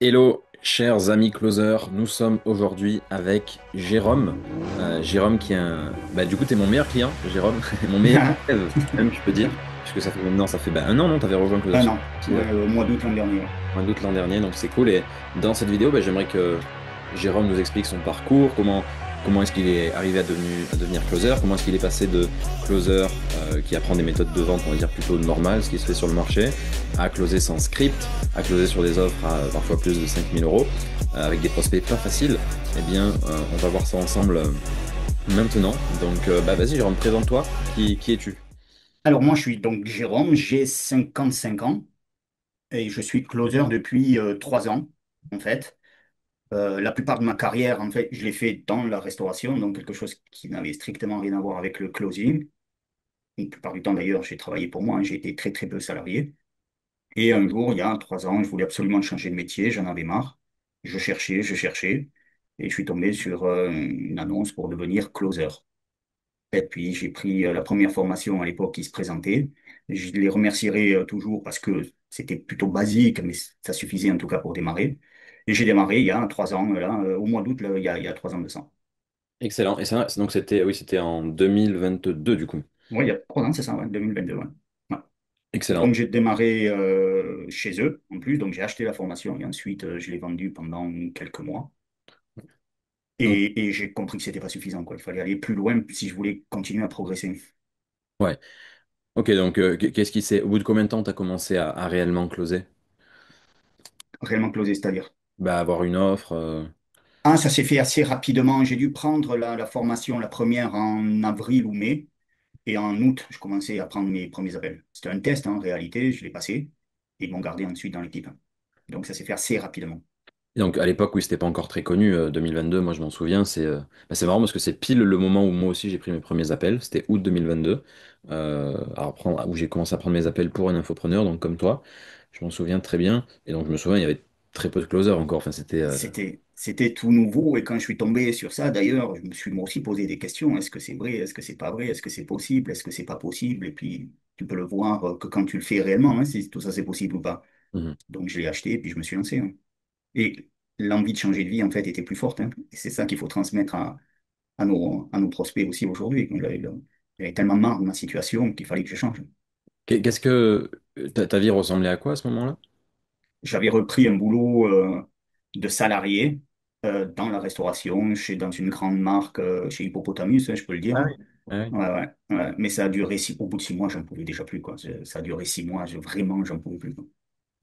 Hello, chers amis closers, nous sommes aujourd'hui avec Jérôme. Jérôme qui est un... Bah, du coup, t'es mon meilleur client, Jérôme, mon meilleur élève, même, je peux dire, puisque ça fait maintenant, ça fait un an, non, t'avais rejoint Closer Un Squad an, ouais, au mois d'août l'an dernier. Ouais. mois d'août l'an dernier, donc c'est cool. Et dans cette vidéo, bah, j'aimerais que Jérôme nous explique son parcours, comment est-ce qu'il est arrivé à devenir closer, comment est-ce qu'il est passé de closer qui apprend des méthodes de vente, on va dire plutôt normales, ce qui se fait sur le marché, à closer sans script, à closer sur des offres à parfois plus de 5 000 euros, avec des prospects pas faciles. Eh bien, on va voir ça ensemble maintenant. Donc, bah, vas-y, Jérôme, présente-toi. Qui es-tu? Alors moi je suis donc Jérôme, j'ai 55 ans et je suis closer depuis 3 ans en fait. La plupart de ma carrière en fait je l'ai fait dans la restauration, donc quelque chose qui n'avait strictement rien à voir avec le closing. La plupart du temps d'ailleurs j'ai travaillé pour moi, hein, j'ai été très très peu salarié. Et un jour il y a 3 ans je voulais absolument changer de métier, j'en avais marre. Je cherchais et je suis tombé sur une annonce pour devenir closer. Et puis, j'ai pris la première formation à l'époque qui se présentait. Je les remercierai toujours parce que c'était plutôt basique, mais ça suffisait en tout cas pour démarrer. Et j'ai démarré il y a 3 ans, là, au mois d'août, là, il y a 3 ans de ça. Excellent. Et ça, donc c'était, oui, c'était en 2022 du coup. Oui, il y a 3 ans, c'est ça, ouais, 2022. Ouais. Ouais. Excellent. Donc, j'ai démarré chez eux, en plus. Donc, j'ai acheté la formation et ensuite, je l'ai vendue pendant quelques mois. Donc, Et j'ai compris que c'était pas suffisant, quoi. Il fallait aller plus loin si je voulais continuer à progresser. ouais. Ok, donc qu'est-ce qui s'est... Au bout de combien de temps tu as commencé à réellement closer? Réellement closé, c'est-à-dire. Bah, avoir une offre. Ah, ça s'est fait assez rapidement. J'ai dû prendre la formation, la première en avril ou mai. Et en août, je commençais à prendre mes premiers appels. C'était un test, hein, en réalité, je l'ai passé. Et ils m'ont gardé ensuite dans l'équipe. Donc ça s'est fait assez rapidement. Et donc à l'époque, oui, c'était pas encore très connu, 2022, moi je m'en souviens. C'est marrant parce que c'est pile le moment où moi aussi j'ai pris mes premiers appels. C'était août 2022, où j'ai commencé à prendre mes appels pour un infopreneur, donc comme toi. Je m'en souviens très bien. Et donc je me souviens, il y avait très peu de closers encore. Enfin, c'était. C'était tout nouveau. Et quand je suis tombé sur ça, d'ailleurs, je me suis moi aussi posé des questions. Est-ce que c'est vrai? Est-ce que c'est pas vrai? Est-ce que c'est possible? Est-ce que c'est pas possible? Et puis, tu peux le voir que quand tu le fais réellement, hein, si tout ça c'est possible ou pas. Mhm. Donc je l'ai acheté et puis je me suis lancé. Hein. Et l'envie de changer de vie, en fait, était plus forte. Hein. Et c'est ça qu'il faut transmettre à nos prospects aussi aujourd'hui. J'avais tellement marre de ma situation qu'il fallait que je change. Qu'est-ce que ta vie ressemblait à quoi à ce moment-là? J'avais repris un boulot de salarié dans la restauration, dans une grande marque, chez Hippopotamus, hein, je peux le dire. Ah Hein. oui. Ah oui. Ouais, ouais, ouais. Mais ça a duré, au bout de 6 mois, j'en pouvais déjà plus, quoi. Ça a duré 6 mois, vraiment, j'en pouvais plus, quoi.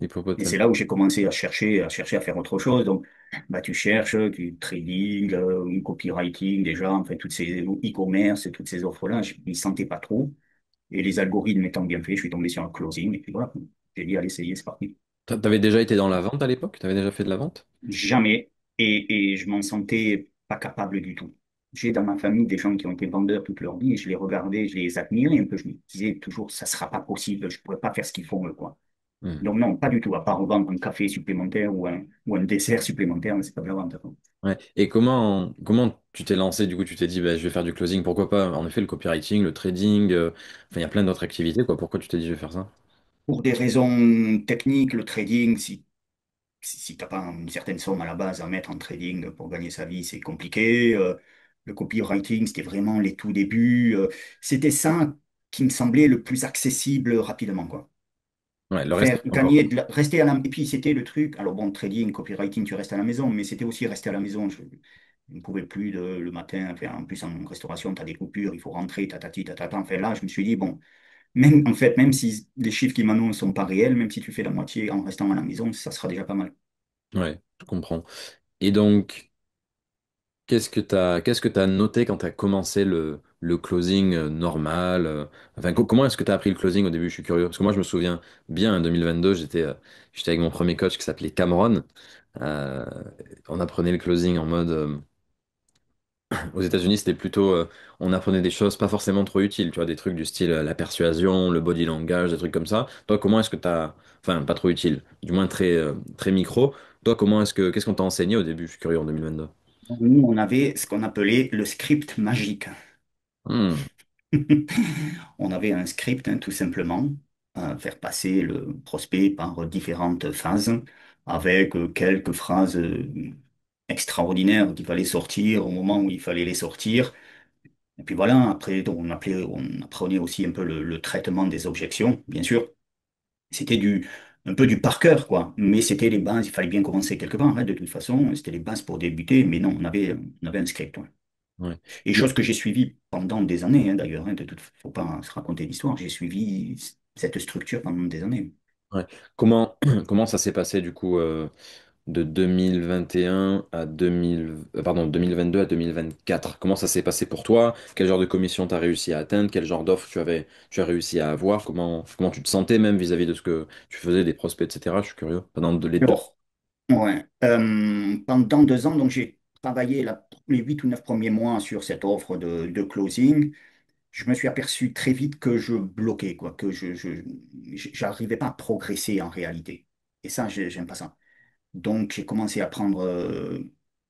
Et c'est Hippopotame. là où j'ai commencé à chercher à faire autre chose. Donc, bah, tu cherches du trading, copywriting, déjà, en fait, toutes ces e-commerce et toutes ces offres-là, je ne sentais pas trop. Et les algorithmes étant bien faits, je suis tombé sur un closing. Et puis voilà, j'ai dit, allez, essayer, c'est parti. T'avais déjà été dans la vente à l'époque? T'avais déjà fait de la vente? Jamais. Et je m'en sentais pas capable du tout. J'ai dans ma famille des gens qui ont été vendeurs toute leur vie et je les regardais, je les admirais un peu. Je me disais toujours, ça sera pas possible, je pourrais pas faire ce qu'ils font, eux, quoi. Hmm. Donc non, pas du tout, à part vendre un café supplémentaire ou un dessert supplémentaire, mais c'est pas de la vente, quoi. Ouais. Et comment tu t'es lancé, du coup, tu t'es dit, bah, je vais faire du closing, pourquoi pas? En effet, le copywriting, le trading, enfin, il y a plein d'autres activités, quoi. Pourquoi tu t'es dit, je vais faire ça? Pour des raisons techniques, le trading, si t'as pas une certaine somme à la base à mettre en trading pour gagner sa vie, c'est compliqué. Le copywriting, c'était vraiment les tout débuts. C'était ça qui me semblait le plus accessible rapidement, quoi. Ouais, le reste, Faire c'est encore. gagner, rester à la... Et puis c'était le truc, alors bon, trading, copywriting, tu restes à la maison, mais c'était aussi rester à la maison. Je ne pouvais plus le matin, enfin, en plus en restauration, tu as des coupures, il faut rentrer, tatati, tatata. Enfin là, je me suis dit, bon, même, en fait, même si les chiffres qui m'annoncent ne sont pas réels, même si tu fais la moitié en restant à la maison, ça sera déjà pas mal. Ouais, je comprends. Et donc, qu'est-ce que t'as noté quand t'as commencé le closing normal? Enfin, comment est-ce que t'as appris le closing au début? Je suis curieux. Parce que moi, je me souviens bien, en 2022, j'étais avec mon premier coach qui s'appelait Cameron. Euh, on apprenait le closing en mode. Aux États-Unis, c'était plutôt, on apprenait des choses pas forcément trop utiles, tu vois, des trucs du style la persuasion, le body language, des trucs comme ça. Toi, comment est-ce que t'as, enfin, pas trop utile, du moins très micro. Toi, qu'est-ce qu'on t'a enseigné au début? Je suis curieux en 2022. Nous, on avait ce qu'on appelait le script magique. Hmm. On avait un script, hein, tout simplement, faire passer le prospect par différentes phases. avec quelques phrases extraordinaires qu'il fallait sortir au moment où il fallait les sortir. Et puis voilà, après, donc, on apprenait aussi un peu le traitement des objections, bien sûr. C'était un peu du par cœur, quoi. Mais c'était les bases, il fallait bien commencer quelque part, hein, de toute façon. C'était les bases pour débuter, mais non, on avait un script, ouais. Ouais. Et chose que j'ai suivie pendant des années, hein, d'ailleurs, hein, faut pas se raconter l'histoire. J'ai suivi cette structure pendant des années. Ouais. Comment, comment ça s'est passé du coup de 2021 à 2000, pardon, 2022 à 2024? Comment ça s'est passé pour toi? Quel genre de commission tu as réussi à atteindre? Quel genre d'offre tu as réussi à avoir? Comment tu te sentais même vis-à-vis de ce que tu faisais, des prospects, etc. Je suis curieux. Pendant les deux. Alors, ouais, pendant 2 ans, donc j'ai travaillé les 8 ou 9 premiers mois sur cette offre de closing. Je me suis aperçu très vite que je bloquais, quoi, que j'arrivais pas à progresser en réalité. Et ça, j'aime pas ça. Donc, j'ai commencé à prendre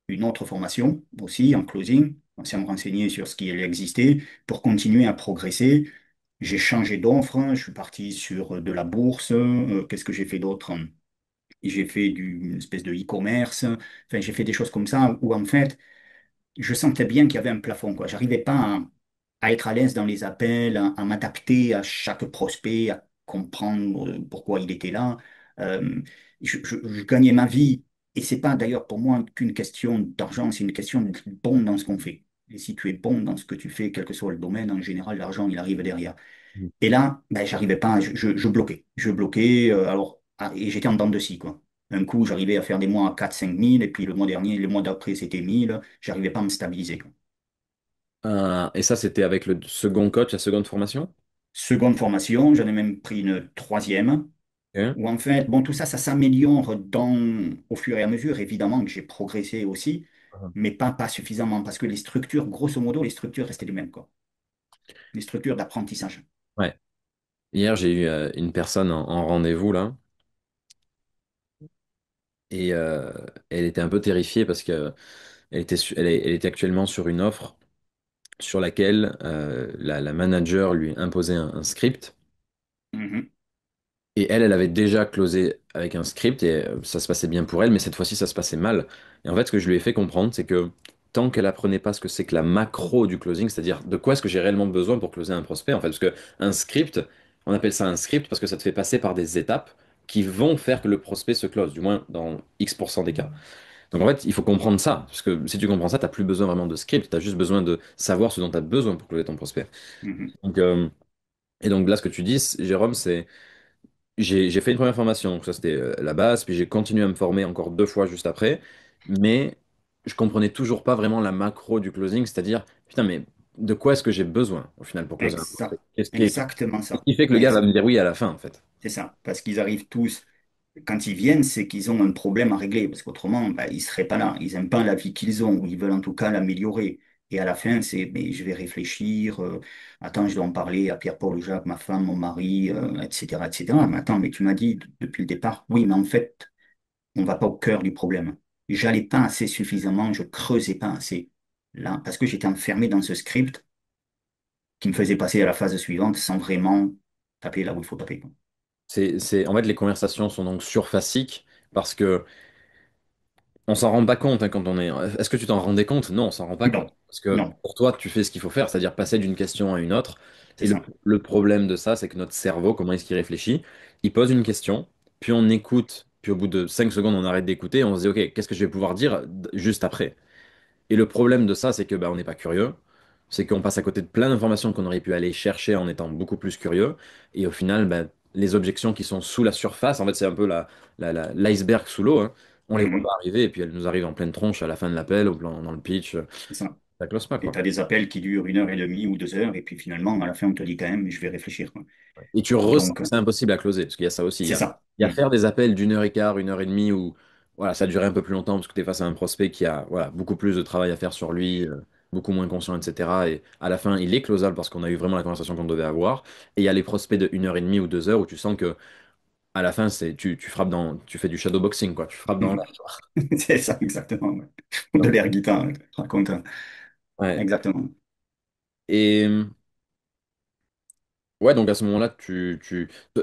une autre formation aussi en closing, commencé à me renseigner sur ce qui allait exister pour continuer à progresser. J'ai changé d'offre, je suis parti sur de la bourse. Qu'est-ce que j'ai fait d'autre? J'ai fait une espèce de e-commerce. Enfin, j'ai fait des choses comme ça où en fait, je sentais bien qu'il y avait un plafond, quoi. J'arrivais pas à être à l'aise dans les appels, à m'adapter à chaque prospect, à comprendre pourquoi il était là. Euh, je gagnais ma vie, et c'est pas d'ailleurs pour moi qu'une question d'argent, c'est une question d'être bon dans ce qu'on fait. Et si tu es bon dans ce que tu fais, quel que soit le domaine, en général, l'argent, il arrive derrière. Et là, ben, j'arrivais pas, je bloquais. Je bloquais, et j'étais en dents de scie, quoi. Un coup, j'arrivais à faire des mois à 4 5 000, et puis le mois dernier, le mois d'après, c'était 1 000. J'arrivais pas à me stabiliser, quoi. Et ça, c'était avec le second coach, la seconde formation? Seconde formation, j'en ai même pris une troisième, Ok. où en fait, bon, tout ça, ça s'améliore au fur et à mesure. Évidemment que j'ai progressé aussi, mais pas suffisamment, parce que les structures, grosso modo, les structures restaient les mêmes, quoi. Les structures d'apprentissage. Ouais. Hier, j'ai eu une personne en rendez-vous là, et elle était un peu terrifiée parce que elle était actuellement sur une offre sur laquelle la manager lui imposait un script. Mhm. Et elle avait déjà closé avec un script et ça se passait bien pour elle, mais cette fois-ci, ça se passait mal. Et en fait, ce que je lui ai fait comprendre, c'est que tant qu'elle apprenait pas ce que c'est que la macro du closing, c'est-à-dire de quoi est-ce que j'ai réellement besoin pour closer un prospect, en fait, parce que un script, on appelle ça un script parce que ça te fait passer par des étapes qui vont faire que le prospect se close, du moins dans X% des cas. Donc en fait, il faut comprendre ça, parce que si tu comprends ça, tu n'as plus besoin vraiment de script, tu as juste besoin de savoir ce dont tu as besoin pour closer ton prospect. Mhm. Donc, et donc là, ce que tu dis, Jérôme, c'est j'ai fait une première formation, donc ça c'était la base, puis j'ai continué à me former encore 2 fois juste après, mais je comprenais toujours pas vraiment la macro du closing, c'est-à-dire, putain, mais de quoi est-ce que j'ai besoin au final pour closer un prospect? Exactement Qu'est-ce ça. qui fait que le gars va me dire oui à la fin en fait? C'est ça, parce qu'ils arrivent tous, quand ils viennent, c'est qu'ils ont un problème à régler, parce qu'autrement, bah, ils ne seraient pas là. Ils n'aiment pas la vie qu'ils ont, ou ils veulent en tout cas l'améliorer. Et à la fin, c'est, mais je vais réfléchir, attends, je dois en parler à Pierre-Paul Jacques, ma femme, mon mari, etc., etc. Mais attends, mais tu m'as dit depuis le départ, oui, mais en fait, on ne va pas au cœur du problème. J'allais pas assez suffisamment, je creusais pas assez. Là, parce que j'étais enfermé dans ce script qui me faisait passer à la phase suivante sans vraiment taper là où il faut taper, quoi. En fait, les conversations sont donc surfaciques parce que on s'en rend pas compte hein, quand on est. Est-ce que tu t'en rendais compte? Non, on s'en rend pas Non, compte. Parce que non. pour toi, tu fais ce qu'il faut faire, c'est-à-dire passer d'une question à une autre. C'est Et le, ça. le problème de ça, c'est que notre cerveau, comment est-ce qu'il réfléchit? Il pose une question, puis on écoute, puis au bout de 5 secondes, on arrête d'écouter, et on se dit, OK, qu'est-ce que je vais pouvoir dire juste après? Et le problème de ça, c'est que bah, on n'est pas curieux. C'est qu'on passe à côté de plein d'informations qu'on aurait pu aller chercher en étant beaucoup plus curieux. Et au final, bah, les objections qui sont sous la surface, en fait, c'est un peu l'iceberg sous l'eau, hein. On les voit pas Mhm. arriver et puis elles nous arrivent en pleine tronche à la fin de l'appel ou dans le pitch. C'est ça. Ça close pas, Et quoi. tu as des appels qui durent 1 heure et demie ou 2 heures, et puis finalement, à la fin, on te dit quand même, je vais réfléchir, quoi. Et tu ressens Donc, que c'est impossible à closer, parce qu'il y a ça aussi. c'est ça. Il y a faire des appels d'1 heure et quart, 1 heure et demie, où voilà, ça durait un peu plus longtemps parce que tu es face à un prospect qui a voilà, beaucoup plus de travail à faire sur lui, beaucoup moins conscient, etc. Et à la fin, il est closable parce qu'on a eu vraiment la conversation qu'on devait avoir. Et il y a les prospects de 1 heure et demie ou 2 heures où tu sens que à la fin, tu frappes tu fais du shadowboxing, quoi. Tu frappes dans Mhm. l'air, tu vois. C'est ça, exactement. Ouais. Ou de Donc, l'air guitare, hein, raconte. ouais. Exactement. Et ouais, donc à ce moment-là,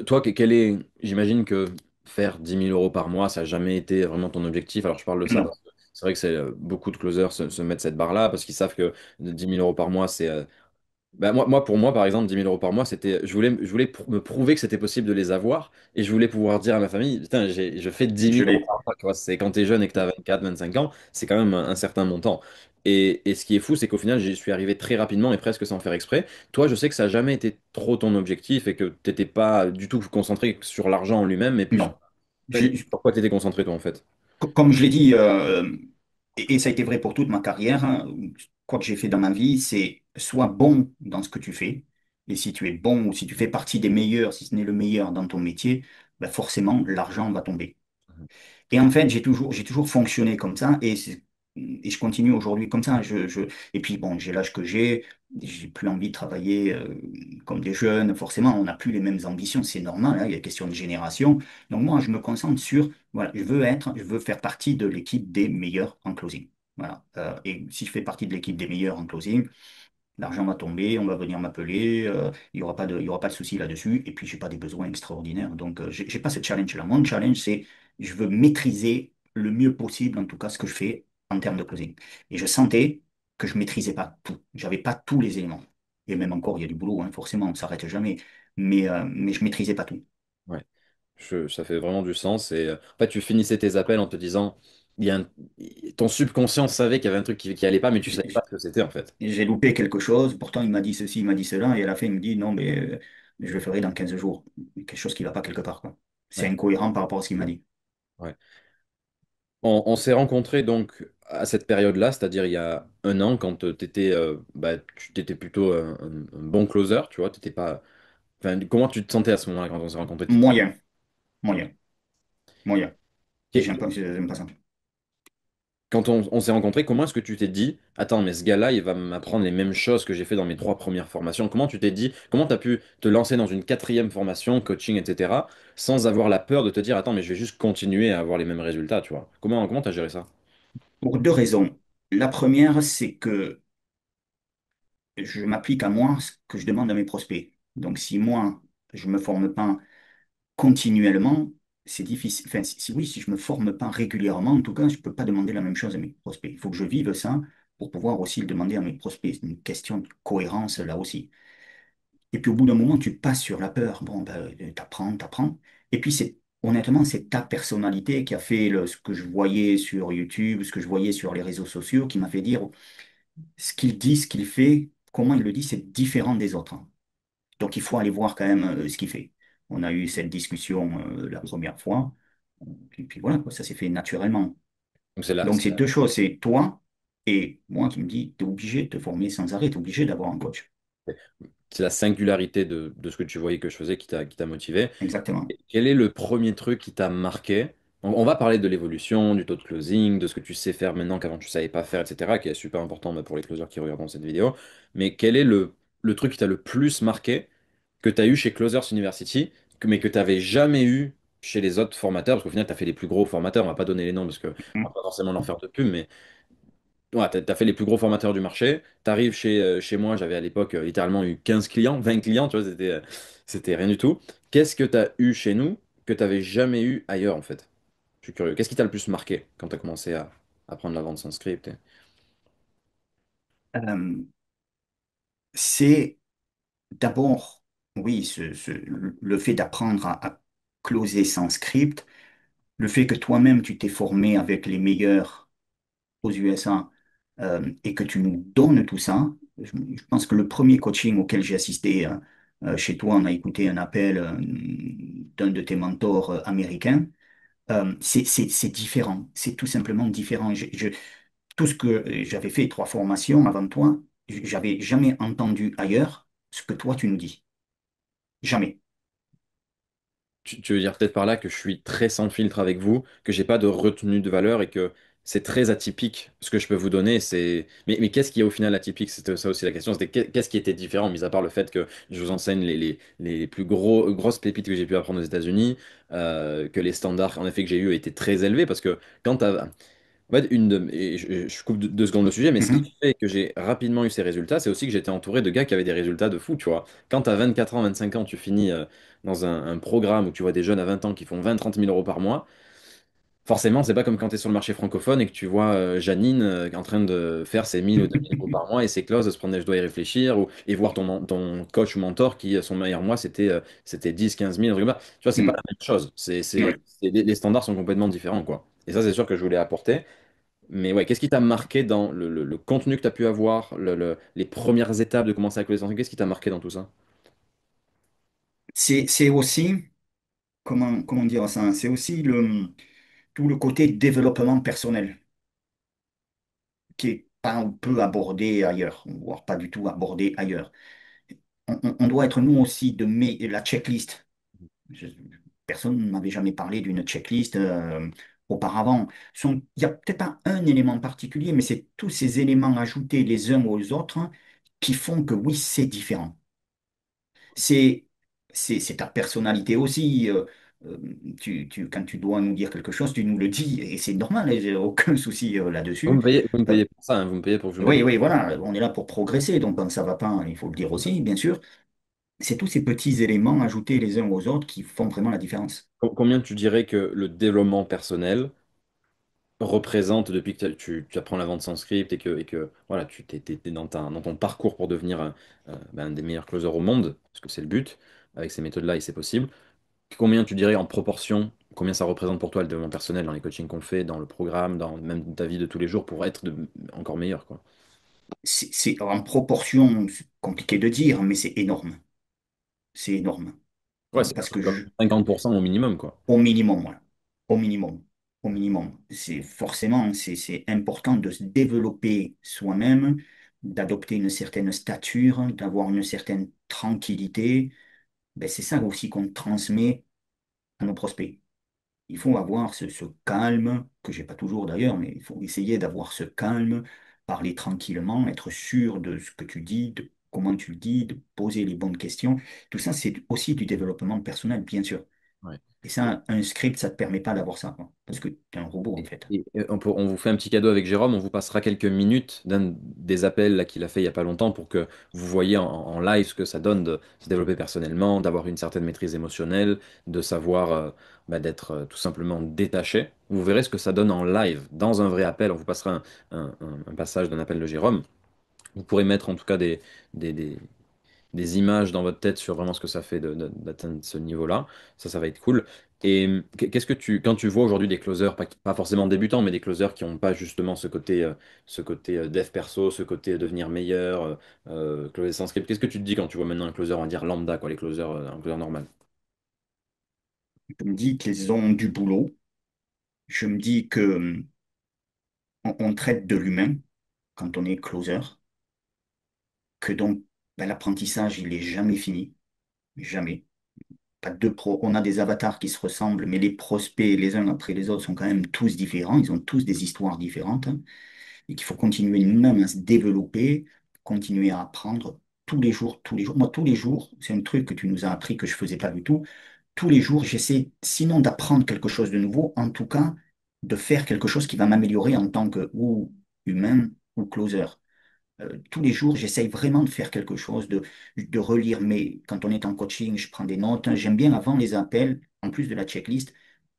toi, quel est, j'imagine que faire 10 000 € par mois, ça n'a jamais été vraiment ton objectif. Alors je parle de ça Non, parce que c'est vrai que c'est beaucoup de closers se mettent cette barre-là parce qu'ils savent que 10 000 € par mois, c'est bah, pour moi, par exemple, 10 000 € par mois, me prouver que c'était possible de les avoir et je voulais pouvoir dire à ma famille, putain, je fais 10 je 000 € l'ai. par mois. Tu vois, c'est quand tu es jeune et que tu as 24, 25 ans, c'est quand même un certain montant. Et ce qui est fou, c'est qu'au final, j'y suis arrivé très rapidement et presque sans faire exprès. Toi, je sais que ça n'a jamais été trop ton objectif et que tu n'étais pas du tout concentré sur l'argent en lui-même, mais plus Non. sur quoi tu étais concentré, toi, en fait. Comme je l'ai dit, et ça a été vrai pour toute ma carrière, hein, quoi que j'ai fait dans ma vie, c'est sois bon dans ce que tu fais. Et si tu es bon ou si tu fais partie des meilleurs, si ce n'est le meilleur dans ton métier, ben forcément, l'argent va tomber. Et en fait, j'ai toujours fonctionné comme ça et je continue aujourd'hui comme ça. Et puis, bon, j'ai l'âge que j'ai plus envie de travailler comme des jeunes. Forcément, on n'a plus les mêmes ambitions, c'est normal, hein, il y a une question de génération. Donc, moi, je me concentre sur, voilà, je veux faire partie de l'équipe des meilleurs en closing. Voilà. Et si je fais partie de l'équipe des meilleurs en closing, l'argent va tomber, on va venir m'appeler, il y aura pas de souci là-dessus, et puis j'ai pas des besoins extraordinaires. Donc, j'ai pas ce challenge-là. Mon challenge, c'est je veux maîtriser le mieux possible, en tout cas, ce que je fais en termes de closing. Et je sentais que je maîtrisais pas tout. J'avais pas tous les éléments. Et même encore, il y a du boulot, hein, forcément, on ne s'arrête jamais. Mais je maîtrisais pas tout. Ouais. Ça fait vraiment du sens. Et en fait, tu finissais tes appels en te disant, il y a un- ton subconscient savait qu'il y avait un truc qui allait pas, mais tu savais pas ce que c'était en fait. J'ai loupé quelque chose, pourtant il m'a dit ceci, il m'a dit cela, et à la fin il me dit non, mais je le ferai dans 15 jours. Quelque chose qui va pas quelque part, quoi. C'est Ouais. incohérent par rapport à ce qu'il m'a dit. Ouais. On s'est rencontrés donc à cette période-là, c'est-à-dire il y a un an, quand tu étais plutôt un bon closer, tu vois, t'étais pas. Enfin, comment tu te sentais à ce moment-là quand on s'est rencontrés? Moyen, moyen, moyen. J'aime pas ça. Quand on s'est rencontrés, comment est-ce que tu t'es dit, attends, mais ce gars-là, il va m'apprendre les mêmes choses que j'ai fait dans mes 3 premières formations? Comment tu t'es dit, comment tu as pu te lancer dans une quatrième formation, coaching, etc., sans avoir la peur de te dire, attends, mais je vais juste continuer à avoir les mêmes résultats, tu vois? Comment tu as géré ça? Pour deux raisons. La première, c'est que je m'applique à moi ce que je demande à mes prospects. Donc, si moi, je me forme pas continuellement, c'est difficile. Enfin, si je me forme pas régulièrement, en tout cas, je peux pas demander la même chose à mes prospects. Il faut que je vive ça pour pouvoir aussi le demander à mes prospects. C'est une question de cohérence là aussi. Et puis, au bout d'un moment, tu passes sur la peur. Bon, ben, t'apprends, t'apprends. Et puis, honnêtement, c'est ta personnalité qui a fait ce que je voyais sur YouTube, ce que je voyais sur les réseaux sociaux, qui m'a fait dire ce qu'il dit, ce qu'il fait, comment il le dit, c'est différent des autres, hein. Donc il faut aller voir quand même ce qu'il fait. On a eu cette discussion la première fois, et puis voilà, quoi, ça s'est fait naturellement. Donc c'est là, Donc c'est deux choses, c'est toi et moi qui me dis, tu es obligé de te former sans arrêt, tu es obligé d'avoir un coach. c'est la singularité de ce que tu voyais que je faisais qui t'a motivé. Exactement. Et quel est le premier truc qui t'a marqué? On va parler de l'évolution, du taux de closing, de ce que tu sais faire maintenant qu'avant tu savais pas faire, etc., qui est super important bah, pour les closers qui regardent cette vidéo. Mais quel est le truc qui t'a le plus marqué que tu as eu chez Closers University, mais que tu n'avais jamais eu chez les autres formateurs? Parce qu'au final, tu as fait les plus gros formateurs, on va pas donner les noms parce qu'on va Mm. pas forcément leur faire de pub, mais ouais, tu as fait les plus gros formateurs du marché. Tu arrives chez moi, j'avais à l'époque littéralement eu 15 clients, 20 clients, tu vois, c'était rien du tout. Qu'est-ce que tu as eu chez nous que tu n'avais jamais eu ailleurs en fait? Je suis curieux. Qu'est-ce qui t'a le plus marqué quand tu as commencé à prendre la vente sans script? Euh, c'est d'abord, oui, le fait d'apprendre à closer sans script, le fait que toi-même tu t'es formé avec les meilleurs aux USA et que tu nous donnes tout ça, je pense que le premier coaching auquel j'ai assisté chez toi, on a écouté un appel d'un de tes mentors américains. C'est différent, c'est tout simplement différent. Tout ce que j'avais fait, trois formations avant toi, j'avais jamais entendu ailleurs ce que toi tu nous dis. Jamais. Tu veux dire peut-être par là que je suis très sans filtre avec vous, que j'ai pas de retenue de valeur et que c'est très atypique ce que je peux vous donner. Mais qu'est-ce qui est au final atypique? C'était ça aussi la question. C'était qu'est-ce qui était différent, mis à part le fait que je vous enseigne les plus grosses pépites que j'ai pu apprendre aux États-Unis, que les standards en effet que j'ai eu étaient très élevés parce que quand t'as En fait, et je coupe 2 secondes le sujet, mais ce qui Mhm. fait que j'ai rapidement eu ces résultats, c'est aussi que j'étais entouré de gars qui avaient des résultats de fou, tu vois. Quand tu as 24 ans, 25 ans, tu finis dans un programme où tu vois des jeunes à 20 ans qui font 20 30 000 euros par mois. Forcément, c'est pas comme quand tu es sur le marché francophone et que tu vois Janine en train de faire ses 1000 ou 2000 euros par mois et ses clauses, de se prendre les doigts et réfléchir, et voir ton coach ou mentor qui, son meilleur mois, c'était 10 15 000, un truc comme ça. Tu vois, c'est pas Mhm. la même chose. Ouais. Les standards sont complètement différents, quoi. Et ça, c'est sûr que je voulais apporter. Mais ouais, qu'est-ce qui t'a marqué dans le contenu que tu as pu avoir, les premières étapes de commencer à coller les Qu'est-ce qui t'a marqué dans tout ça? C'est aussi, comment dire ça, c'est aussi tout le côté développement personnel qui est pas peu abordé ailleurs, voire pas du tout abordé ailleurs. On doit être nous aussi la checklist. Je- Personne ne m'avait jamais parlé d'une checklist auparavant. Il n'y a peut-être pas un élément particulier, mais c'est tous ces éléments ajoutés les uns aux autres qui font que oui, c'est différent. C'est, c'est ta personnalité aussi. Euh, Quand tu dois nous dire quelque chose, tu nous le dis et c'est normal, hein, j'ai aucun souci là-dessus. Vous me Euh, payez pour ça, hein, vous me payez pour que je vous mette. oui, oui, voilà, on est là pour progresser, donc quand ça va pas, il faut le dire aussi, bien sûr. C'est tous ces petits éléments ajoutés les uns aux autres qui font vraiment la différence. Combien tu dirais que le développement personnel représente depuis que tu apprends la vente sans script et que voilà, t'es dans ton parcours pour devenir un des meilleurs closers au monde, parce que c'est le but, avec ces méthodes-là et c'est possible. Combien tu dirais en proportion, combien ça représente pour toi le développement personnel dans les coachings qu'on fait, dans le programme, dans même ta vie de tous les jours pour être encore meilleur, quoi. C'est en proportion, c'est compliqué de dire, mais c'est énorme. C'est énorme. Ouais, c'est Parce que comme 50% au minimum, quoi. au minimum, voilà. Au minimum. Au minimum. C'est forcément, c'est important de se développer soi-même, d'adopter une certaine stature, d'avoir une certaine tranquillité. Ben, c'est ça aussi qu'on transmet à nos prospects. Il faut avoir ce calme, que j'ai pas toujours d'ailleurs, mais il faut essayer d'avoir ce calme, parler tranquillement, être sûr de ce que tu dis, de comment tu le dis, de poser les bonnes questions. Tout ça, c'est aussi du développement personnel, bien sûr. Ouais. Et ça, un script, ça te permet pas d'avoir ça, quoi. Parce que tu es un robot, en fait. On vous fait un petit cadeau avec Jérôme, on vous passera quelques minutes d'un des appels là, qu'il a fait il n'y a pas longtemps pour que vous voyez en live ce que ça donne de se développer personnellement, d'avoir une certaine maîtrise émotionnelle, de savoir d'être tout simplement détaché. Vous verrez ce que ça donne en live, dans un vrai appel. On vous passera un passage d'un appel de Jérôme. Vous pourrez mettre en tout cas des, des- des images dans votre tête sur vraiment ce que ça fait d'atteindre ce niveau-là. Ça va être cool. Et qu'est-ce que quand tu vois aujourd'hui des closers, pas forcément débutants, mais des closers qui n'ont pas justement ce côté dev perso, ce côté devenir meilleur, closer sans script, qu'est-ce que tu te dis quand tu vois maintenant un closer, on va dire lambda, quoi, les closers, un closer normal? Je me dis qu'ils ont du boulot. Je me dis que on traite de l'humain quand on est closer, que donc ben, l'apprentissage, il est jamais fini. Jamais. Pas de on a des avatars qui se ressemblent, mais les prospects, les uns après les autres, sont quand même tous différents. Ils ont tous des histoires différentes. Et qu'il faut continuer nous-mêmes à se développer, continuer à apprendre tous les jours, tous les jours. Moi, tous les jours, c'est un truc que tu nous as appris que je faisais pas du tout. Tous les jours, j'essaie, sinon d'apprendre quelque chose de nouveau, en tout cas, de faire quelque chose qui va m'améliorer en tant que ou humain ou closer. Tous les jours, j'essaye vraiment de faire quelque chose, de relire. Mais quand on est en coaching, je prends des notes. J'aime bien avant les appels, en plus de la checklist,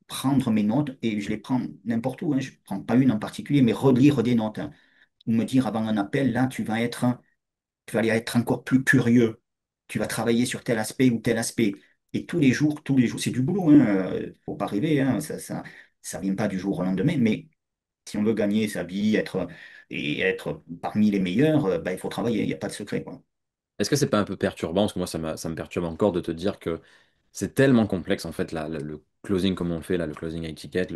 prendre mes notes et je les prends n'importe où, hein. Je ne prends pas une en particulier, mais relire des notes, hein. Ou me dire avant un appel, là, tu vas aller être encore plus curieux. Tu vas travailler sur tel aspect ou tel aspect. Et tous les jours, c'est du boulot, hein. Faut pas rêver, hein. Ça vient pas du jour au lendemain. Mais si on veut gagner sa vie, et être parmi les meilleurs, bah, il faut travailler. Il n'y a pas de secret, quoi. Est-ce que c'est pas un peu perturbant, parce que moi ça me perturbe encore de te dire que c'est tellement complexe en fait, le closing comme on fait, là, le closing à étiquette,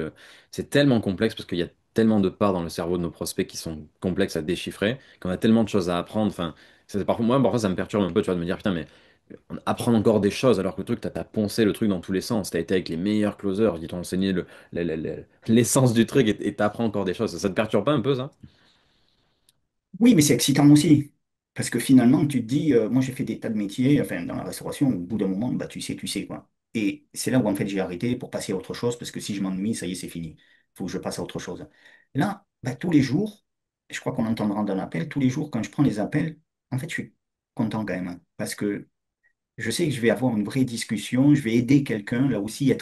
c'est tellement complexe parce qu'il y a tellement de parts dans le cerveau de nos prospects qui sont complexes à déchiffrer, qu'on a tellement de choses à apprendre. Enfin, parfois ça me perturbe un peu, tu vois, de me dire, putain, mais apprendre encore des choses alors que le truc, t'as poncé le truc dans tous les sens. T'as été avec les meilleurs closers, ils t'ont enseigné l'essence du truc et t'apprends encore des choses. Ça te perturbe pas un peu, ça? Oui, mais c'est excitant aussi. Parce que finalement, tu te dis, moi j'ai fait des tas de métiers, enfin dans la restauration, au bout d'un moment, bah, tu sais, quoi. Et c'est là où en fait j'ai arrêté pour passer à autre chose, parce que si je m'ennuie, ça y est, c'est fini. faut que je passe à autre chose. Là, bah, tous les jours, je crois qu'on entendra dans l'appel, tous les jours, quand je prends les appels, en fait, je suis content quand même, hein, parce que je sais que je vais avoir une vraie discussion, je vais aider quelqu'un, là aussi,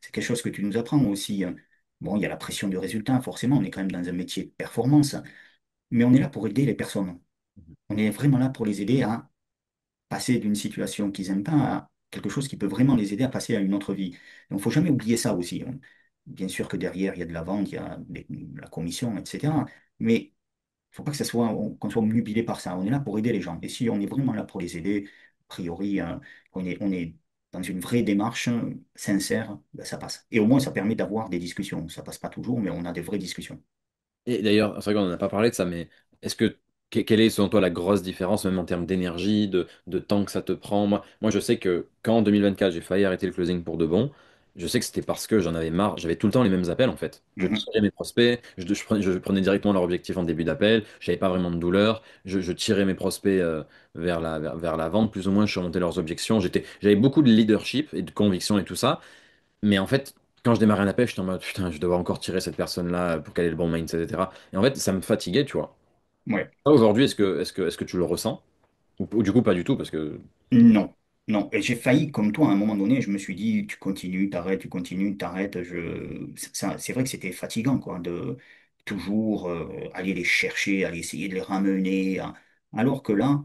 c'est quelque chose que tu nous apprends aussi, hein. Bon, il y a la pression du résultat, forcément, on est quand même dans un métier de performance, mais on est là pour aider les personnes. On est vraiment là pour les aider à passer d'une situation qu'ils n'aiment pas à quelque chose qui peut vraiment les aider à passer à une autre vie. Donc, il ne faut jamais oublier ça aussi, hein. Bien sûr que derrière, il y a de la vente, il y a la commission, etc. Mais il ne faut pas que ça soit, qu'on soit obnubilé par ça. On est là pour aider les gens. Et si on est vraiment là pour les aider, a priori, on est dans une vraie démarche sincère, ben, ça passe. Et au moins, ça permet d'avoir des discussions. Ça passe pas toujours, mais on a des vraies discussions. Et d'ailleurs, c'est vrai qu'on n'en a pas parlé de ça, mais est-ce que quelle est selon toi la grosse différence, même en termes d'énergie, de temps que ça te prend? Moi, je sais que quand en 2024 j'ai failli arrêter le closing pour de bon, je sais que c'était parce que j'en avais marre. J'avais tout le temps les mêmes appels en fait. Je Mhm. tirais mes prospects, je prenais directement leur objectif en début d'appel, j'avais pas vraiment de douleur, je tirais mes prospects vers la vente, plus ou moins, je surmontais leurs objections. J'avais beaucoup de leadership et de conviction et tout ça. Mais en fait, quand je démarrais un appel, j'étais en mode putain, je dois encore tirer cette personne-là pour qu'elle ait le bon mindset, etc. Et en fait, ça me fatiguait, tu vois. Ouais. Aujourd'hui, est-ce que tu le ressens? Ou du coup, pas du tout, parce que. Non, non. Et j'ai failli, comme toi, à un moment donné, je me suis dit, tu continues, t'arrêtes, tu continues, t'arrêtes. C'est vrai que c'était fatigant, quoi, de toujours aller les chercher, aller essayer de les ramener, hein. Alors que là,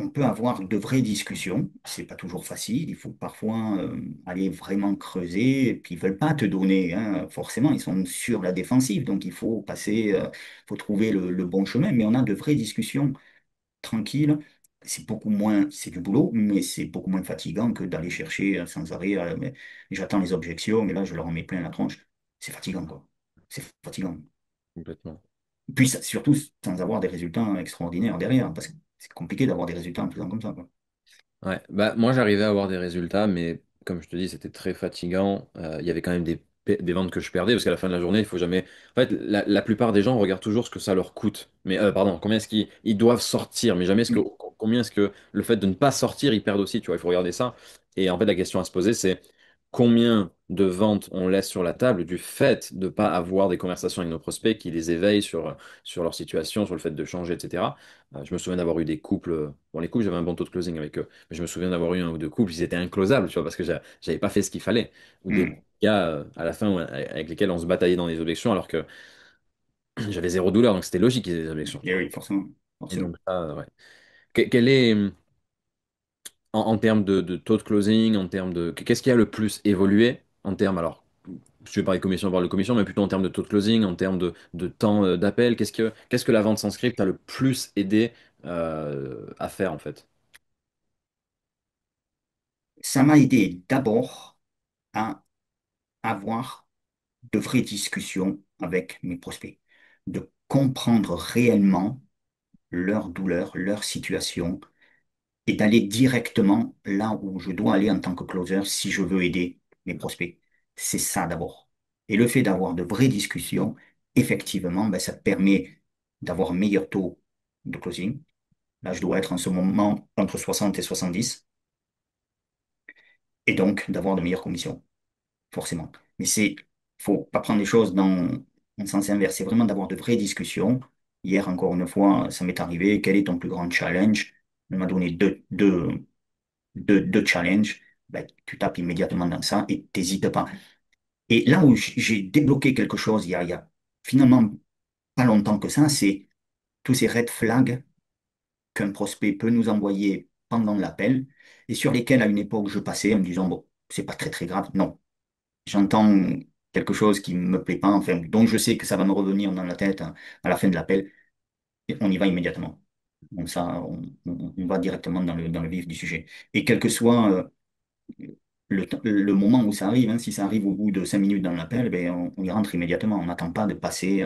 on peut avoir de vraies discussions. C'est pas toujours facile. Il faut parfois aller vraiment creuser. Et puis, ils veulent pas te donner, hein. Forcément, ils sont sur la défensive. Donc, il faut passer, faut trouver le bon chemin. Mais on a de vraies discussions tranquille. C'est du boulot, mais c'est beaucoup moins fatigant que d'aller chercher sans arrêt. Mais j'attends les objections, mais là, je leur en mets plein la tronche. C'est fatigant, quoi. C'est fatigant. Complètement. Puis surtout sans avoir des résultats extraordinaires derrière, parce que c'est compliqué d'avoir des résultats en faisant comme ça, quoi. Ouais, bah moi j'arrivais à avoir des résultats, mais comme je te dis, c'était très fatigant. Il y avait quand même des ventes que je perdais, parce qu'à la fin de la journée, il faut jamais. En fait, la plupart des gens regardent toujours ce que ça leur coûte. Mais pardon, combien est-ce qu'ils ils doivent sortir, mais jamais Oui, combien est-ce que le fait de ne pas sortir, ils perdent aussi, tu vois, il faut regarder ça. Et en fait, la question à se poser, c'est combien de ventes on laisse sur la table du fait de ne pas avoir des conversations avec nos prospects qui les éveillent sur leur situation, sur le fait de changer, etc. Je me souviens d'avoir eu des couples. Bon, les couples, j'avais un bon taux de closing avec eux. Mais je me souviens d'avoir eu un ou deux couples, ils étaient inclosables, tu vois, parce que j'avais pas fait ce qu'il fallait. Ou des hmm. gars, à la fin, ouais, avec lesquels on se bataillait dans les objections, alors que j'avais zéro douleur, donc c'était logique qu'ils aient des objections, tu Et vois. oui, forcément, Et forcément. donc, ça, ouais. Quel est, en termes de taux de closing, en termes de. Qu'est-ce qui a le plus évolué en termes, alors, si tu veux parler commission, on parle de commission, mais plutôt en termes de taux de closing, en termes de temps d'appel, qu'est-ce que la vente sans script t'a le plus aidé à faire, en fait? Ça m'a aidé d'abord à avoir de vraies discussions avec mes prospects, de comprendre réellement leur douleur, leur situation, et d'aller directement là où je dois aller en tant que closer si je veux aider mes prospects. C'est ça d'abord. Et le fait d'avoir de vraies discussions, effectivement, ben, ça permet d'avoir un meilleur taux de closing. Là, je dois être en ce moment entre 60 et 70, et donc d'avoir de meilleures commissions, forcément. Mais faut pas prendre les choses dans un sens inverse. C'est vraiment d'avoir de vraies discussions. Hier, encore une fois, ça m'est arrivé. Quel est ton plus grand challenge? On m'a donné deux challenges. Ben, tu tapes immédiatement dans ça et t'hésites pas. Et là où j'ai débloqué quelque chose il y a finalement pas longtemps que ça, c'est tous ces red flags qu'un prospect peut nous envoyer pendant l'appel et sur lesquels à une époque je passais en me disant, bon, c'est pas très très grave. Non, j'entends quelque chose qui me plaît pas, enfin, dont je sais que ça va me revenir dans la tête hein, à la fin de l'appel, et on y va immédiatement. Donc ça, on va directement dans le vif du sujet. Et quel que soit le moment où ça arrive, hein, si ça arrive au bout de 5 minutes dans l'appel, ben, on y rentre immédiatement. On n'attend pas de passer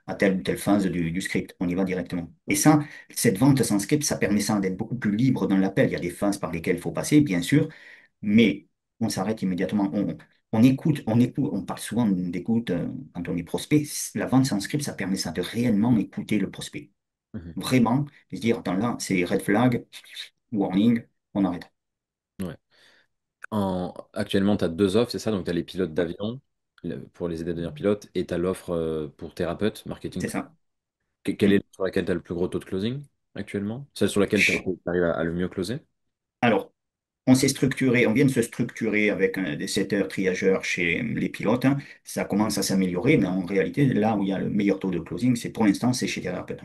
à telle ou telle phase du script. On y va directement. Et ça, cette vente sans script, ça permet ça d'être beaucoup plus libre dans l'appel. Il y a des phases par lesquelles il faut passer, bien sûr, mais on s'arrête immédiatement. On écoute, on parle souvent d'écoute quand on est prospect. La vente sans script, ça permet ça de réellement écouter le prospect. Mhm. Vraiment, de se dire, attends là, c'est red flag, warning, on arrête. Ouais. Actuellement, tu as deux offres, c'est ça? Donc, tu as les pilotes d'avion. pour les aider à devenir pilote et tu as l'offre pour thérapeute, marketing. C'est ça. Quelle Mm. est sur laquelle tu as le plus gros taux de closing actuellement? Celle sur laquelle tu Ch- arrives à le mieux closer? Alors, on s'est structuré, on vient de se structurer avec des setters triageurs chez les pilotes, hein. Ça commence à s'améliorer, mais en réalité, là où il y a le meilleur taux de closing, c'est pour l'instant, c'est chez thérapeute.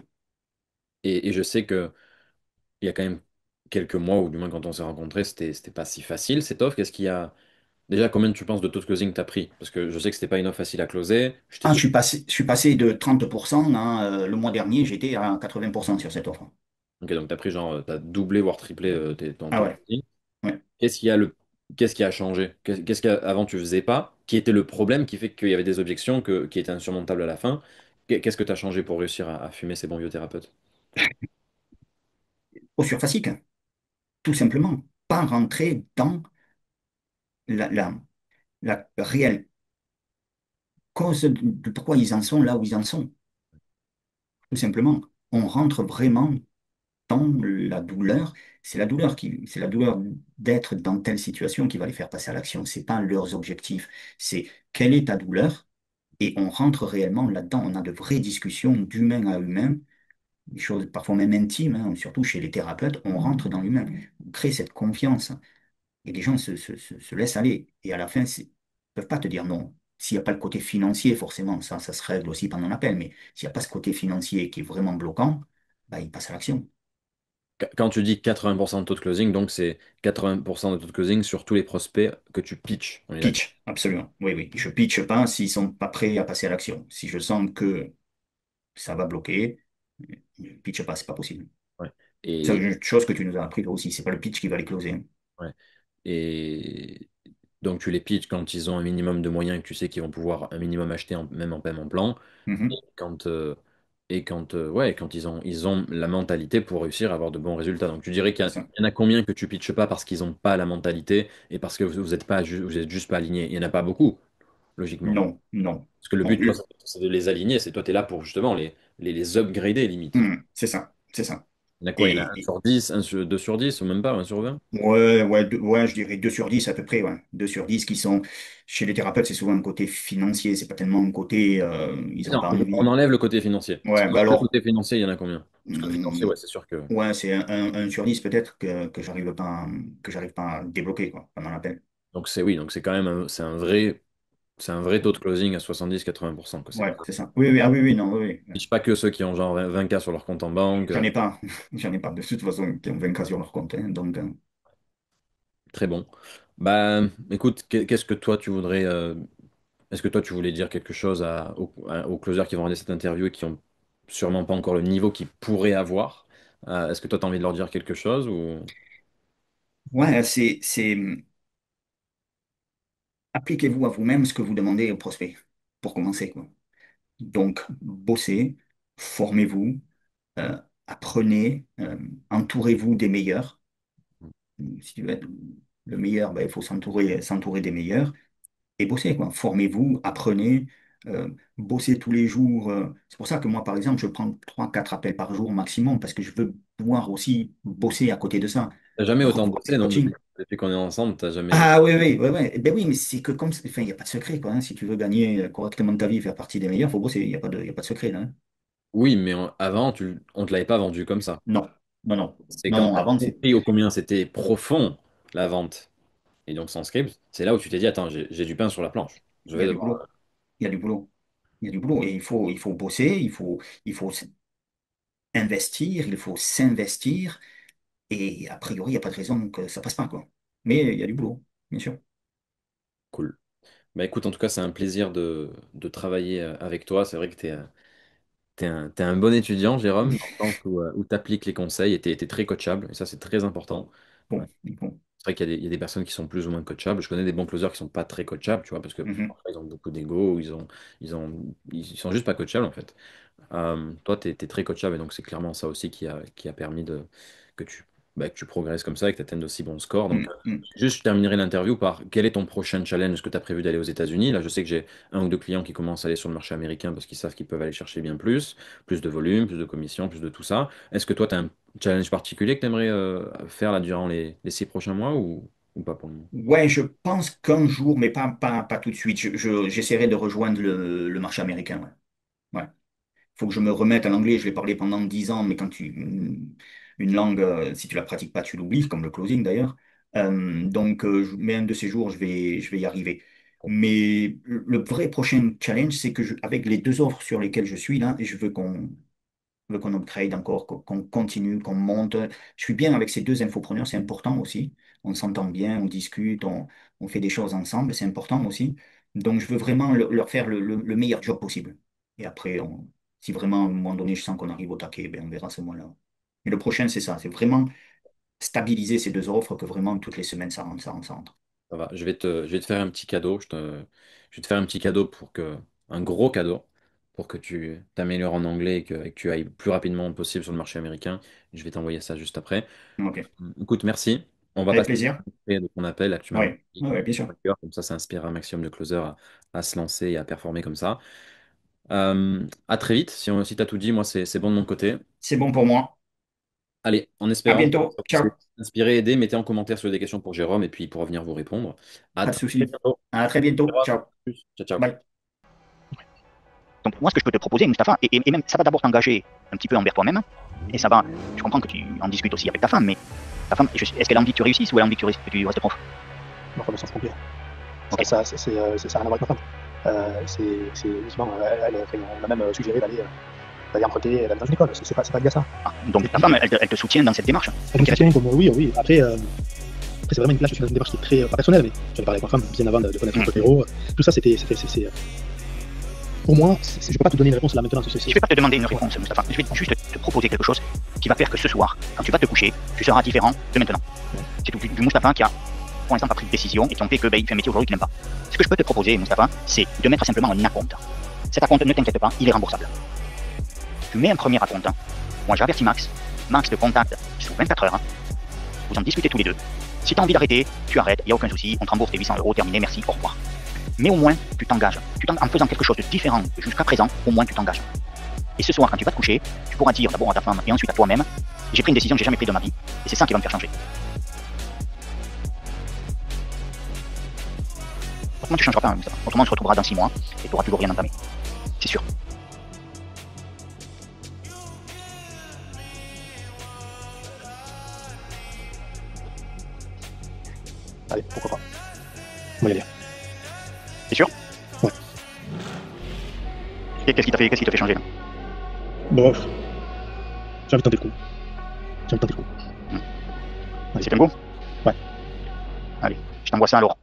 Et je sais que il y a quand même quelques mois, ou du moins quand on s'est rencontrés, c'était pas si facile cette offre. Qu'est-ce qu'il y a? Déjà, combien tu penses de taux de closing tu as pris? Parce que je sais que c'était pas une offre facile à closer. Ah, je suis passé de 30%, hein, le mois dernier, j'étais à 80% sur cette offre. Ok, donc tu as pris genre, tu as doublé voire triplé ton Ah taux de ouais, closing. ouais. Qu'est-ce qui a qu'est-ce qui a changé? Qu'est-ce qu'avant tu faisais pas? Qui était le problème qui fait qu'il y avait des objections qui étaient insurmontables à la fin? Qu'est-ce que tu as changé pour réussir à fumer ces bons vieux thérapeutes? Au surfacique, hein, tout simplement. Pas rentrer dans la réelle cause de pourquoi ils en sont là où ils en sont. Tout simplement. On rentre vraiment dans la douleur. C'est la douleur d'être dans telle situation qui va les faire passer à l'action. C'est pas leurs objectifs. C'est quelle est ta douleur? Et on rentre réellement là-dedans. On a de vraies discussions d'humain à humain, des choses parfois même intimes, hein, surtout chez les thérapeutes. On rentre dans l'humain. On crée cette confiance. Et les gens se laissent aller. Et à la fin, ils ne peuvent pas te dire non. S'il n'y a pas le côté financier, forcément, ça se règle aussi pendant l'appel, mais s'il n'y a pas ce côté financier qui est vraiment bloquant, bah, ils passent à l'action. Quand tu dis 80% de taux de closing, donc c'est 80% de taux de closing sur tous les prospects que tu pitches. On est d'accord. Pitch, absolument. Oui, oui. Je pitch pas s'ils sont pas prêts à passer à l'action. Si je sens que ça va bloquer, je pitch pas, c'est pas possible. Ouais. C'est Et, une chose que tu nous as appris toi aussi. C'est pas le pitch qui va les closer, hein. ouais. Et donc tu les pitches quand ils ont un minimum de moyens et que tu sais qu'ils vont pouvoir un minimum acheter même en paiement plan. Mhm. Quand, ouais, quand ils ont la mentalité pour réussir à avoir de bons résultats. Donc tu dirais qu'il C'est ça. y en a combien que tu pitches pas parce qu'ils n'ont pas la mentalité et parce que vous êtes pas, vous êtes juste pas alignés. Il y en a pas beaucoup, logiquement. Non, non. Parce que le Bon, but, toi, c'est de les aligner. C'est toi, tu es là pour justement les upgrader limite. c'est ça. C'est ça. Il y en a quoi? Il y en a un Et, sur 10, 2 sur 10 ou même pas, un sur 20. ouais, ouais, ouais, je dirais 2 sur 10 à peu près, ouais. 2 sur 10 qui sont, chez les thérapeutes, c'est souvent un côté financier, c'est pas tellement un côté, ils n'ont Non, pas on envie. enlève le côté financier. Si Ouais, on bah enlève le alors, côté financier, il y en a combien? Parce que le financier, hum, ouais, c'est sûr que. ouais, c'est un sur 10 peut-être que j'arrive pas à débloquer, quoi, pendant l'appel. Donc c'est oui, donc c'est quand même c'est un vrai taux de closing à 70-80%, quoi. C'est Ouais, pas, c'est ça. Oui, oui, ah oui, oui, non, oui, oui. je dis pas que ceux qui ont genre 20K sur leur compte en banque. J'en ai pas, j'en ai pas de toute façon, qui ont 20 cas sur leur compte, hein, donc, Très bon. Bah, écoute, qu'est-ce que toi tu voudrais. Est-ce que toi tu voulais dire quelque chose aux closers qui vont regarder cette interview et qui ont sûrement pas encore le niveau qu'ils pourraient avoir? Est-ce que toi tu as envie de leur dire quelque chose ou. ouais, appliquez-vous à vous-même ce que vous demandez au prospect, pour commencer, quoi. Donc, bossez, formez-vous, euh, apprenez, entourez-vous des meilleurs. Si tu veux être le meilleur, ben, il faut s'entourer des meilleurs et bosser, quoi. Formez-vous, apprenez, bossez tous les jours. C'est pour ça que moi, par exemple, je prends 3 4 appels par jour maximum parce que je veux pouvoir aussi bosser à côté de ça. T'as jamais autant Revoir bossé, des non? coachings. Depuis qu'on est ensemble, t'as jamais. Ah oui, oui, oui, oui. Ben oui, mais c'est que comme, enfin, il n'y a pas de secret, quoi, hein. Si tu veux gagner correctement ta vie, faire partie des meilleurs, il faut bosser. Il y a pas de secret, là, hein. Oui, mais avant, on te l'avait pas vendu comme ça. Non, non, non. C'est Non, quand non, tu as avant, c'est. compris au combien c'était profond la vente, et donc sans script, c'est là où tu t'es dit, attends, j'ai du pain sur la planche. Je Il y vais a du devoir. boulot. Il y a du boulot. Il y a du boulot. Et il faut bosser, il faut investir, il faut s'investir. Et a priori, il n'y a pas de raison que ça passe pas, quoi. Mais il y a du boulot, bien sûr. Cool. Bah écoute, en tout cas, c'est un plaisir de travailler avec toi. C'est vrai que t'es un bon étudiant, Jérôme, dans le sens où tu appliques les conseils et t'es très coachable, et ça, c'est très important. Bon, bon. C'est vrai qu'il y a des personnes qui sont plus ou moins coachables. Je connais des bons closers qui sont pas très coachables, tu vois, parce que Mhm. parfois, ils ont beaucoup d'ego, ou ils sont juste pas coachables, en fait. Toi, tu es très coachable et donc c'est clairement ça aussi qui a permis que que tu progresses comme ça et que tu atteignes d'aussi bons scores. Donc, Mm, mm. juste, je terminerai l'interview par quel est ton prochain challenge? Est-ce que tu as prévu d'aller aux États-Unis? Là, je sais que j'ai un ou deux clients qui commencent à aller sur le marché américain parce qu'ils savent qu'ils peuvent aller chercher bien plus de volume, plus de commissions, plus de tout ça. Est-ce que toi, tu as un challenge particulier que tu aimerais faire là durant les 6 prochains mois ou... ou pas pour le moment? Ouais, je pense qu'un jour, mais pas tout de suite, j'essaierai de rejoindre le marché américain. Ouais. Ouais. Faut que je me remette à l'anglais. Je l'ai parlé pendant 10 ans, mais une langue, si tu la pratiques pas, tu l'oublies, comme le closing d'ailleurs. Mais un de ces jours, je vais y arriver. Mais le vrai prochain challenge, c'est que avec les deux offres sur lesquelles je suis là, je veux qu'on upgrade encore, qu'on continue, qu'on monte. Je suis bien avec ces deux infopreneurs, c'est important aussi. On s'entend bien, on discute, on fait des choses ensemble, c'est important aussi. Donc, je veux vraiment leur faire le meilleur job possible. Et après, si vraiment à un moment donné, je sens qu'on arrive au taquet, ben, on verra à ce moment-là. Et le prochain, c'est ça, c'est vraiment stabiliser ces deux offres, que vraiment toutes les semaines, ça rentre, ça rentre, ça rentre. Ça va, je vais te faire un petit cadeau. Je vais te faire un petit cadeau un gros cadeau pour que tu t'améliores en anglais et que tu ailles plus rapidement possible sur le marché américain. Je vais t'envoyer ça juste après. OK. Écoute, merci. On va Avec passer plaisir. de ton appel. Là, tu m'as Oui, beaucoup dit. oui, ouais, bien sûr. Comme ça inspire un maximum de closers à se lancer et à performer comme ça. À très vite. Si tu as tout dit, moi, c'est bon de mon côté. C'est bon pour moi. Allez, en À espérant bientôt. Ciao. que inspiré, aider, mettez en commentaire sur des questions pour Jérôme et puis il pourra venir vous répondre. À Pas de très souci. bientôt. À très bientôt. Jérôme. Ciao. Plus. Ciao, ciao. Bye. Donc moi, ce que je peux te proposer, Mustapha, et même ça va d'abord t'engager un petit peu envers toi-même, et ça va, je comprends que tu en discutes aussi avec ta femme, mais ta femme, est-ce qu'elle a envie que tu réussisses ou elle a envie que tu restes prof? Ma femme au sens complet. Ok. Ça n'a rien à voir avec ma femme. Justement, enfin, on a même suggéré d'aller emprunter, d'aller dans une école. C'est pas lié à ça. Ah, donc ta femme, elle te soutient dans cette démarche. Elle me soutient comme oui, oui. Après, c'est vraiment là, je suis dans une démarche qui est très pas personnelle, mais j'avais parlé avec ma femme bien avant de connaître notre héros. Tout ça, pour moi, je peux pas te donner une réponse là maintenant. Je ne vais pas te demander une réponse, Mustapha. Je vais juste te proposer quelque chose qui va faire que ce soir, quand tu vas te coucher, tu seras différent de maintenant. C'est tout du Mustapha qui a, pour l'instant, pas pris de décision et qui ont fait qu'il fait un métier aujourd'hui qu'il n'aime pas. Ce que je peux te proposer, Mustapha, c'est de mettre simplement un acompte. Cet acompte, ne t'inquiète pas, il est remboursable. Tu mets un premier acompte. Moi, j'avertis Max. Max te contacte sous 24 heures. Vous en discutez tous les deux. Si tu as envie d'arrêter, tu arrêtes, il n'y a aucun souci. On te rembourse tes 800 euros, terminé, merci, au revoir. Mais au moins, tu t'engages. En faisant quelque chose de différent jusqu'à présent, au moins tu t'engages. Et ce soir, quand tu vas te coucher, tu pourras dire d'abord à ta femme et ensuite à toi-même, j'ai pris une décision que j'ai jamais prise de ma vie. Et c'est ça qui va me faire changer. Autrement, tu changeras pas, Mustapha. Autrement, on se retrouvera dans 6 mois et tu n'auras toujours rien entamé. C'est sûr. Allez, pourquoi pas. On va y aller. C'est sûr. Ouais. Et qu'est-ce qui te fait changer là? Bon, j'ai envie de tenter le coup. J'ai envie de tenter le coup. C'est un go? Ouais. Allez, je t'envoie ça alors